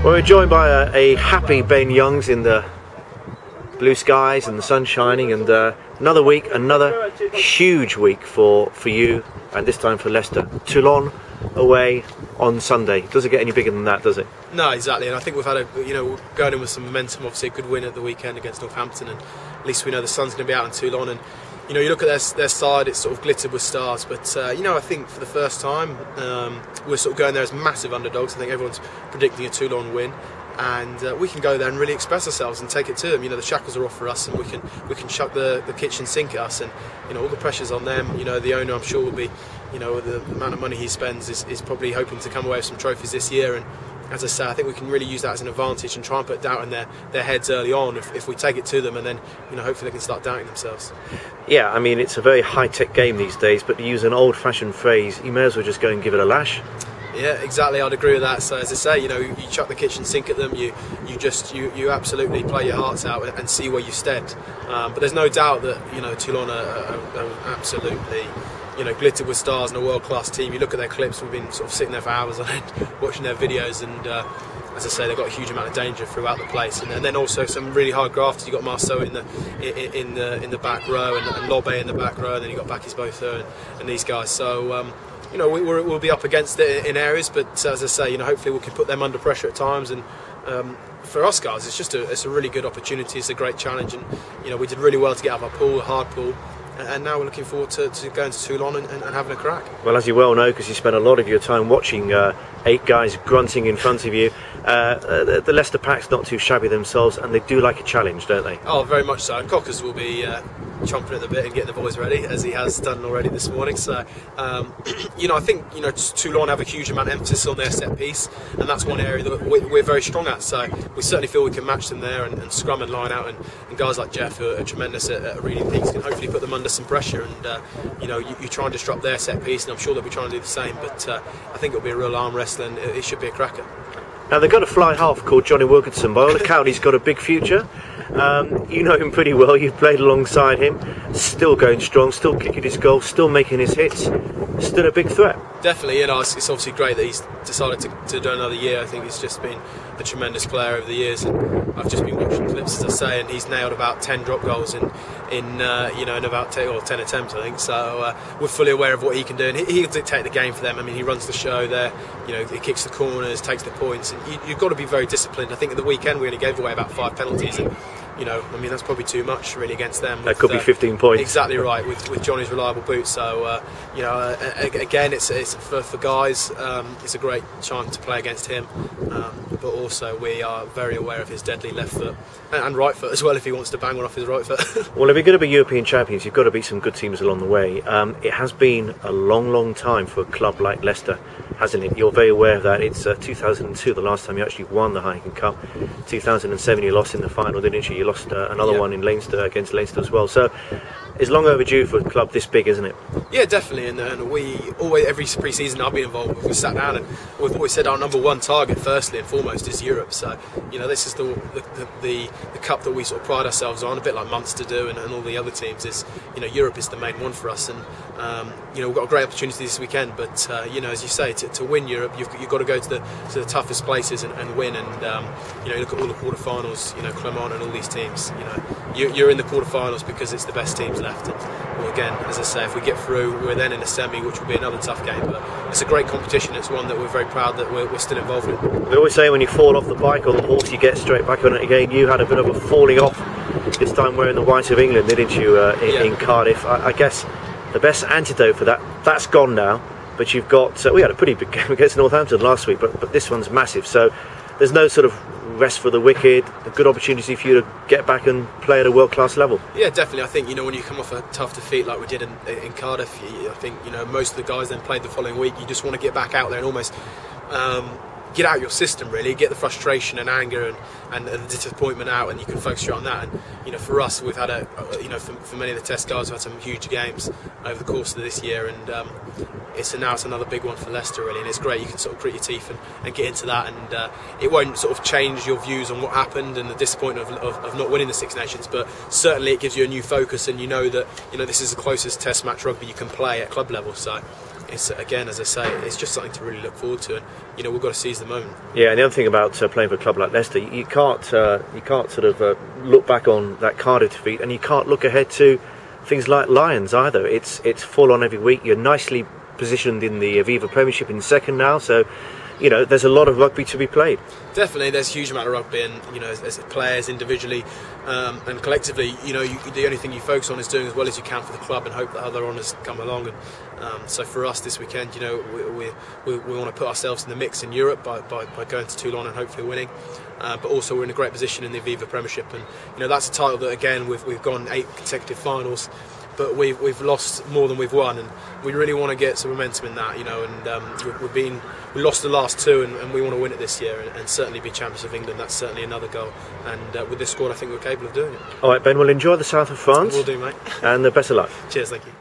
Well, we're joined by a happy Ben Youngs in the blue skies and the sun shining, and another week, another huge week for you, and this time for Leicester. Toulon away on Sunday. Doesn't get any bigger than that, does it? No, exactly. And I think we've had going in with some momentum. Obviously, a good win at the weekend against Northampton, and at least we know the sun's going to be out in Toulon. And you look at their side; it's sort of glittered with stars. But I think for the first time, we're sort of going there as massive underdogs. I think everyone's predicting a Toulon win. And we can go there and really express ourselves and take it to them. The shackles are off for us, and we can chuck the kitchen sink at us, and all the pressure's on them. The owner, I'm sure, will be, the amount of money he spends is probably hoping to come away with some trophies this year. And as I say, I think we can really use that as an advantage and try and put doubt in their heads early on if we take it to them, and then hopefully they can start doubting themselves. Yeah, I mean, it's a very high-tech game these days, but to use an old-fashioned phrase, you may as well just go and give it a lash. Yeah, exactly. I'd agree with that. So as I say, you chuck the kitchen sink at them. You absolutely play your hearts out and see where you stand. But there's no doubt that Toulon are absolutely glittered with stars and a world-class team. You look at their clips. We've been sort of sitting there for hours on end watching their videos, and as I say, they've got a huge amount of danger throughout the place. And then also some really hard grafters. You have got Marceau in the back row, and Lobe in the back row, and then you have got Bakis Botha and these guys. So. We'll be up against it in areas, but as I say, hopefully we can put them under pressure at times. And for us guys, it's a really good opportunity. It's a great challenge, and we did really well to get out of our pool, a hard pool. And now we're looking forward to going to Toulon and having a crack. Well, as you well know, because you spent a lot of your time watching 8 guys grunting in front of you, the Leicester pack's not too shabby themselves, and they do like a challenge, don't they? Oh, very much so. And Cockers will be chomping at the bit and getting the boys ready, as he has done already this morning. So, I think Toulon have a huge amount of emphasis on their set piece, and that's one area that we're very strong at. So we certainly feel we can match them there, and scrum and line out, and guys like Jeff, who are tremendous at reading things, can hopefully put them under some pressure. And you try and disrupt their set piece, and I'm sure they'll be trying to do the same. But I think it'll be a real arm wrestle, and it should be a cracker. Now, they've got a fly half called Johnny Wilkinson. By all accounts, he's got a big future. You know him pretty well. You've played alongside him. Still going strong, still kicking his goals, still making his hits. Still a big threat. Definitely, it's obviously great that he's decided to do another year. I think he's just been a tremendous player over the years, and I've just been watching clips, as I say, and he's nailed about 10 drop goals in about 10 attempts, I think. So we're fully aware of what he can do, and he'll dictate the game for them. I mean, he runs the show there. He kicks the corners, takes the points, and you've got to be very disciplined. I think at the weekend we only gave away about 5 penalties, and that's probably too much really against them. That could be 15 points. Exactly right, with Johnny's reliable boots. So again, it's for guys. It's a great chance to play against him, but also we are very aware of his deadly left foot and right foot as well. If he wants to bang one off his right foot. Well, if you're going to be European champions, you've got to beat some good teams along the way. It has been a long time for a club like Leicester, hasn't it? You're very aware of that. It's 2002, the last time you actually won the Heineken Cup. 2007, you lost in the final, didn't you? You lost another one in Leinster, against Leinster as well. So it's long overdue for a club this big, isn't it? Yeah, definitely. And we always, every pre-season I've been involved with, we sat down and we've always said our #1 target, firstly and foremost, is Europe. So this is the cup that we sort of pride ourselves on, a bit like Munster do, and all the other teams. Is Europe is the main one for us, and we've got a great opportunity this weekend. But as you say, to win Europe, you've got to go to the toughest places and win. And look at all the quarterfinals, Clermont and all these teams. You're in the quarterfinals because it's the best teams left. And, well, again, as I say, if we get through, we're then in a semi, which will be another tough game. But it's a great competition. It's one that we're very proud that we're still involved in. We always say when you fall off the bike or the horse, you get straight back on it again. You had a bit of a falling off this time wearing the white of England, didn't you, in Cardiff? I guess the best antidote for that's gone now. But you've got, we had a pretty big game against Northampton last week, but this one's massive. So there's no sort of rest for the wicked, a good opportunity for you to get back and play at a world-class level. Yeah, definitely. I think, when you come off a tough defeat like we did in Cardiff, I think, most of the guys then played the following week. You just want to get back out there and almost get out your system, really, get the frustration and anger and the disappointment out, and you can focus on that. And for us, we've had for many of the test guys, we've had some huge games over the course of this year, and it's another big one for Leicester, really, and it's great. You can sort of grit your teeth and get into that, and it won't sort of change your views on what happened and the disappointment of not winning the Six Nations, but certainly it gives you a new focus, and that this is the closest Test match rugby you can play at club level. So it's, again, as I say, it's just something to really look forward to, and you know, we've got to seize the moment. Yeah, and the other thing about playing for a club like Leicester, you can't sort of look back on that Cardiff defeat, and you can't look ahead to things like Lions either. It's full on every week. You're nicely positioned in the Aviva Premiership in second now, so you know there's a lot of rugby to be played. Definitely, there's a huge amount of rugby, and you know, as players individually and collectively, you know, the only thing you focus on is doing as well as you can for the club and hope that other honours come along. And so for us this weekend, you know, we want to put ourselves in the mix in Europe by going to Toulon and hopefully winning. But also we're in a great position in the Aviva Premiership, and you know, that's a title that again we've gone 8 consecutive finals, but we've lost more than we've won, and we really want to get some momentum in that, you know. And we lost the last 2, and we want to win it this year, and certainly be champions of England. That's certainly another goal, and with this squad I think we're capable of doing it. All right, Ben, we'll enjoy the south of France. We'll do, mate. And the best of luck. Cheers, thank you.